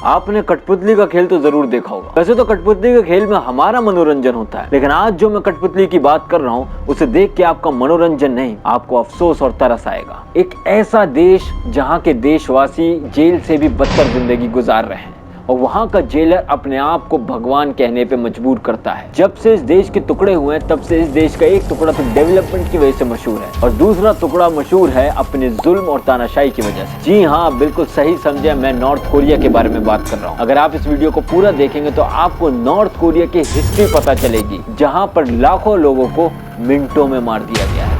आपने कठपुतली का खेल तो जरूर देखा होगा। वैसे तो कठपुतली के खेल में हमारा मनोरंजन होता है, लेकिन आज जो मैं कठपुतली की बात कर रहा हूँ उसे देख के आपका मनोरंजन नहीं, आपको अफसोस और तरस आएगा। एक ऐसा देश जहाँ के देशवासी जेल से भी बदतर जिंदगी गुजार रहे हैं और वहाँ का जेलर अपने आप को भगवान कहने पे मजबूर करता है। जब से इस देश के टुकड़े हुए हैं तब से इस देश का एक टुकड़ा तो डेवलपमेंट की वजह से मशहूर है और दूसरा टुकड़ा मशहूर है अपने जुल्म और तानाशाही की वजह से। जी हाँ, बिल्कुल सही समझे, मैं नॉर्थ कोरिया के बारे में बात कर रहा हूँ। अगर आप इस वीडियो को पूरा देखेंगे तो आपको नॉर्थ कोरिया की हिस्ट्री पता चलेगी, जहाँ पर लाखों लोगों को मिनटों में मार दिया गया है।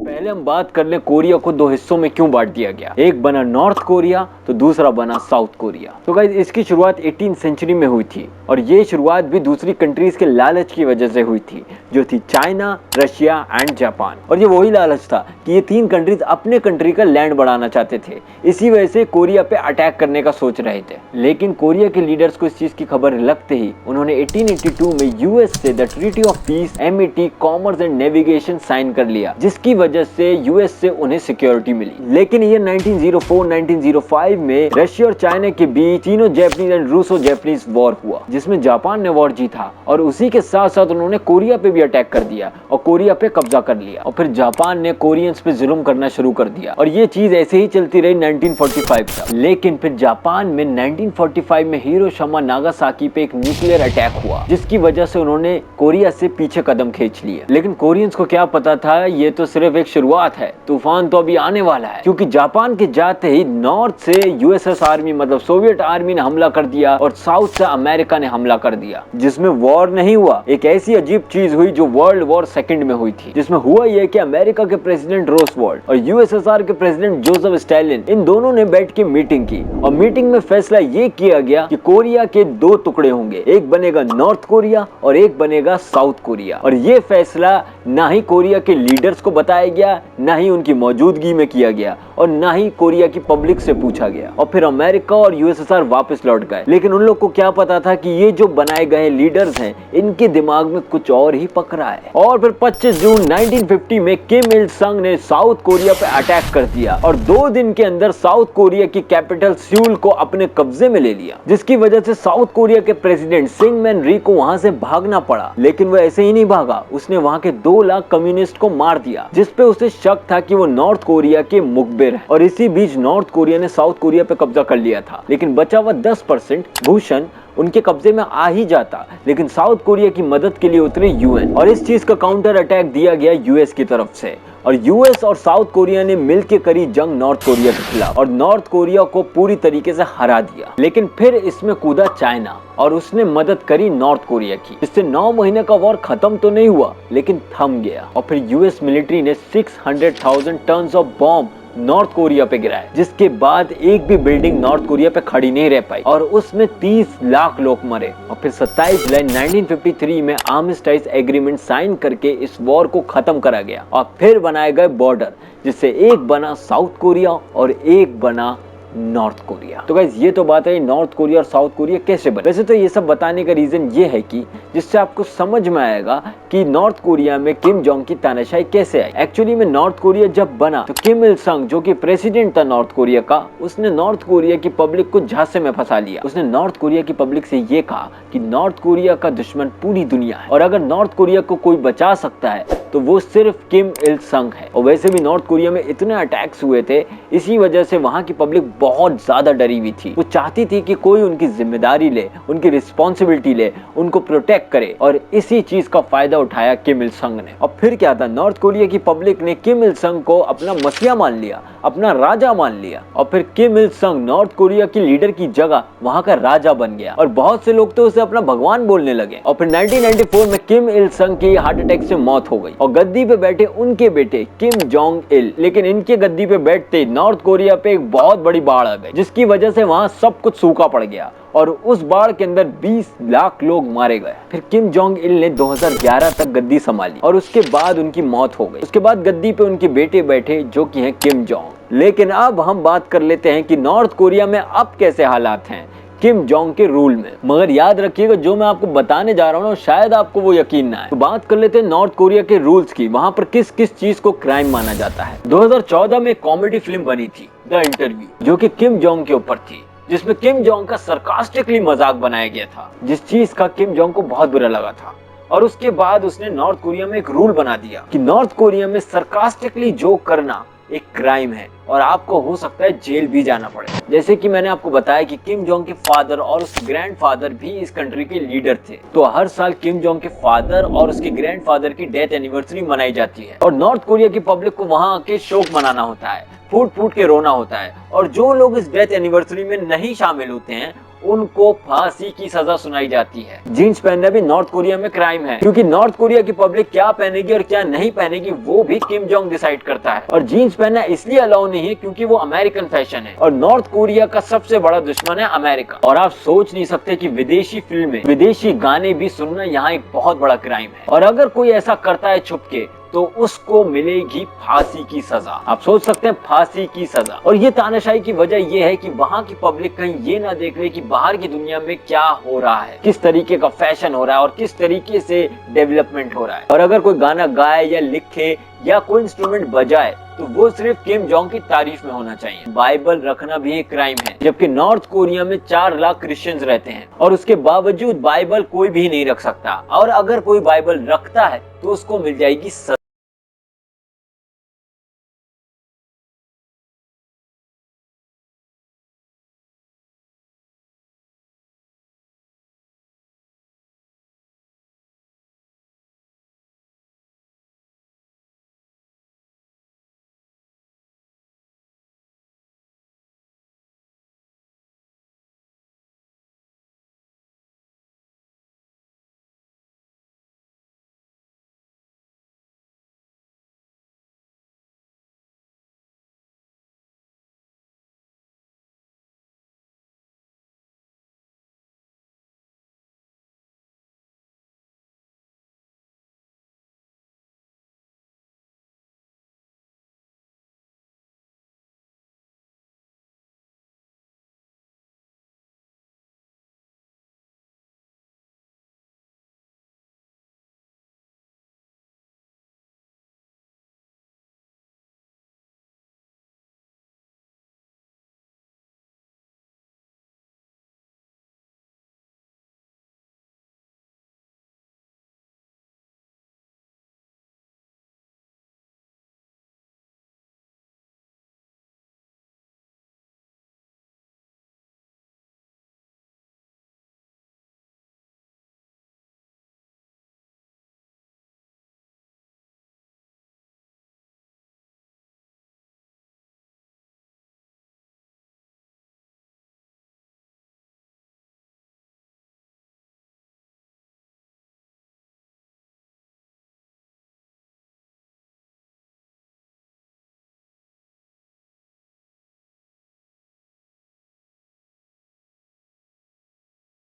पहले हम बात कर लें कोरिया को दो हिस्सों में क्यों बांट दिया गया। एक बना नॉर्थ कोरिया तो दूसरा बना साउथ कोरिया। तो गाइस, इसकी शुरुआत 18th सेंचुरी में हुई थी और ये शुरुआत भी दूसरी कंट्रीज के लालच की वजह से हुई थी, जो थी चाइना, रशिया एंड जापान। और ये वही लालच था कि ये तीन कंट्रीज अपने कंट्री का लैंड बढ़ाना चाहते थे, इसी वजह से कोरिया पे अटैक करने का सोच रहे थे। लेकिन कोरिया के लीडर्स को इस चीज की खबर लगते ही उन्होंने 1882 में यूएस से the treaty of peace MET commerce and navigation sign कर लिया, जिसकी वजह से यूएस से उन्हें सिक्योरिटी मिली। लेकिन ये 1904-1905 में रशिया और चाइना के बीच Sino Japanese and Russo Japanese war हुआ, जिसमें जापान ने वॉर जीता और उसी के साथ साथ उन्होंने कोरिया पे भी अटैक कर दिया और कोरिया पे कब्जा कर लिया। और फिर जापान ने कोरियंस पे जुल्म करना शुरू कर दिया और ये चीज ऐसे ही चलती रही 1945 तक। लेकिन फिर जापान में 1945 में हिरोशिमा नागासाकी पे एक न्यूक्लियर अटैक हुआ, जिसकी वजह से उन्होंने कोरिया से पीछे कदम खींच लिए। लेकिन कोरियंस को क्या पता था, ये तो सिर्फ एक शुरुआत है, तूफान तो अभी आने वाला है। क्योंकि जापान के जाते ही नॉर्थ से यूएसएस आर्मी मतलब सोवियत आर्मी ने हमला कर दिया और साउथ से अमेरिका ने हमला कर दिया, जिसमें वॉर नहीं हुआ। एक ऐसी अजीब चीज हुई जो वर्ल्ड वॉर सेकंड में हुई थी, जिसमें हुआ यह कि अमेरिका के प्रेसिडेंट रूजवेल्ट और यूएसएसआर के प्रेसिडेंट जोसेफ स्टालिन, इन दोनों ने बैठ के मीटिंग की और मीटिंग में फैसला ये किया गया कि कोरिया के दो टुकड़े होंगे, एक बनेगा नॉर्थ कोरिया और एक बनेगा साउथ कोरिया। और ये फैसला ना ही कोरिया के लीडर्स को बताया गया, ना ही उनकी मौजूदगी में किया गया और ना ही कोरिया की पब्लिक से पूछा गया। और फिर अमेरिका और यूएसएसआर वापस लौट गए। लेकिन उन लोग को क्या पता था कि ये जो बनाए गए लीडर्स हैं, इनके दिमाग में कुछ और ही पक रहा है। और फिर 25 जून 1950 में किम इल संग ने साउथ कोरिया पे अटैक कर दिया और 2 दिन के अंदर साउथ कोरिया की कैपिटल सियोल को अपने कब्जे में ले लिया, जिसकी वजह से साउथ कोरिया के प्रेसिडेंट सिंगमैन री को वहां से भागना पड़ा। लेकिन वो ऐसे ही नहीं भागा, उसने वहां के 2 लाख कम्युनिस्ट को मार दिया, जिसपे उसे शक था कि वो नॉर्थ कोरिया के मुखबिर है। और इसी बीच नॉर्थ कोरिया ने साउथ कोरिया पे कब्जा कर लिया था। लेकिन बचा हुआ 10% भूषण उनके कब्जे में आ ही जाता, लेकिन साउथ कोरिया की मदद के लिए उतरे यूएन और इस चीज का काउंटर अटैक दिया गया यूएस की तरफ से और यूएस और साउथ कोरिया ने मिलकर करी जंग नॉर्थ कोरिया के खिलाफ और नॉर्थ कोरिया को पूरी तरीके से हरा दिया। लेकिन फिर इसमें कूदा चाइना और उसने मदद करी नॉर्थ कोरिया की। इससे 9 महीने का वॉर खत्म तो नहीं हुआ, लेकिन थम गया और फिर यूएस मिलिट्री ने 600,000 ton of bomb North Korea पे गिराए, जिसके बाद एक भी बिल्डिंग नॉर्थ कोरिया पे खड़ी नहीं रह पाई और उसमें 30 लाख लोग मरे। और फिर 27 जुलाई 1953 में आर्मिस्टाइज एग्रीमेंट साइन करके इस वॉर को खत्म करा गया और फिर बनाए गए बॉर्डर, जिससे एक बना साउथ कोरिया और एक बना नॉर्थ कोरिया। तो गाइस ये तो बात है नॉर्थ कोरिया और साउथ कोरिया कैसे बने। वैसे तो ये सब बताने का रीजन ये है कि जिससे आपको समझ में आएगा कि नॉर्थ कोरिया में किम जोंग की तानाशाही कैसे आई। एक्चुअली में नॉर्थ कोरिया जब बना तो किम इल संग जो कि प्रेसिडेंट था नॉर्थ कोरिया का, उसने नॉर्थ कोरिया की पब्लिक को झांसे में फंसा लिया। उसने नॉर्थ कोरिया की पब्लिक से ये कहा कि नॉर्थ कोरिया का दुश्मन पूरी दुनिया है और अगर नॉर्थ कोरिया को कोई बचा सकता है तो वो सिर्फ किम इल संग है। और वैसे भी नॉर्थ कोरिया में इतने अटैक्स हुए थे, इसी वजह से वहां की पब्लिक बहुत ज्यादा डरी हुई थी। वो चाहती थी कि कोई उनकी जिम्मेदारी ले, उनकी रिस्पॉन्सिबिलिटी ले, उनको प्रोटेक्ट करे और इसी चीज का फायदा उठाया किम इल संग ने। और फिर क्या था, नॉर्थ कोरिया की पब्लिक ने किम इल संग को अपना मसीहा मान लिया, अपना राजा मान लिया और फिर किम इल संग नॉर्थ कोरिया की लीडर की जगह वहां का राजा बन गया और बहुत से लोग तो उसे अपना भगवान बोलने लगे। और फिर 1994 में किम इल संग की हार्ट अटैक से मौत हो गई और गद्दी पे बैठे उनके बेटे किम जोंग इल। लेकिन इनके गद्दी पे बैठते नॉर्थ कोरिया पे एक बहुत बड़ी बाढ़ आ गई, जिसकी वजह से वहां सब कुछ सूखा पड़ गया और उस बाढ़ के अंदर 20 लाख लोग मारे गए। फिर किम जोंग इल ने 2011 तक गद्दी संभाली और उसके बाद उनकी मौत हो गई। उसके बाद गद्दी पे उनके बेटे बैठे जो कि हैं किम जोंग। लेकिन अब हम बात कर लेते हैं कि नॉर्थ कोरिया में अब कैसे हालात हैं किम जोंग के रूल में। मगर याद रखिएगा जो मैं आपको बताने जा रहा हूँ ना, शायद आपको वो यकीन ना आए। तो बात कर लेते हैं नॉर्थ कोरिया के रूल्स की, वहां पर किस किस चीज को क्राइम माना जाता है। 2014 में कॉमेडी फिल्म बनी थी द इंटरव्यू, जो कि किम जोंग के ऊपर थी, जिसमें किम जोंग का सरकास्टिकली मजाक बनाया गया था, जिस चीज का किम जोंग को बहुत बुरा लगा था। और उसके बाद उसने नॉर्थ कोरिया में एक रूल बना दिया कि नॉर्थ कोरिया में सरकास्टिकली जोक करना एक क्राइम है और आपको हो सकता है जेल भी जाना पड़े। जैसे कि मैंने आपको बताया कि किम जोंग के फादर और उसके ग्रैंडफादर भी इस कंट्री के लीडर थे, तो हर साल किम जोंग के फादर और उसके ग्रैंडफादर की डेथ एनिवर्सरी मनाई जाती है और नॉर्थ कोरिया की पब्लिक को वहां आके शोक मनाना होता है, फूट फूट के रोना होता है और जो लोग इस डेथ एनिवर्सरी में नहीं शामिल होते हैं उनको फांसी की सजा सुनाई जाती है। जीन्स पहनना भी नॉर्थ कोरिया में क्राइम है, क्योंकि नॉर्थ कोरिया की पब्लिक क्या पहनेगी और क्या नहीं पहनेगी वो भी किम जोंग डिसाइड करता है। और जीन्स पहनना इसलिए अलाउ नहीं है क्योंकि वो अमेरिकन फैशन है और नॉर्थ कोरिया का सबसे बड़ा दुश्मन है अमेरिका। और आप सोच नहीं सकते कि विदेशी फिल्में, विदेशी गाने भी सुनना यहाँ एक बहुत बड़ा क्राइम है और अगर कोई ऐसा करता है छुप के तो उसको मिलेगी फांसी की सजा। आप सोच सकते हैं, फांसी की सजा। और ये तानाशाही की वजह ये है कि वहां की पब्लिक कहीं ये ना देख ले कि बाहर की दुनिया में क्या हो रहा है, किस तरीके का फैशन हो रहा है और किस तरीके से डेवलपमेंट हो रहा है। और अगर कोई गाना गाए या लिखे या कोई इंस्ट्रूमेंट बजाए तो वो सिर्फ किम जोंग की तारीफ में होना चाहिए। बाइबल रखना भी एक क्राइम है, जबकि नॉर्थ कोरिया में 4 लाख क्रिश्चियंस रहते हैं और उसके बावजूद बाइबल कोई भी नहीं रख सकता और अगर कोई बाइबल रखता है तो उसको मिल जाएगी सजा।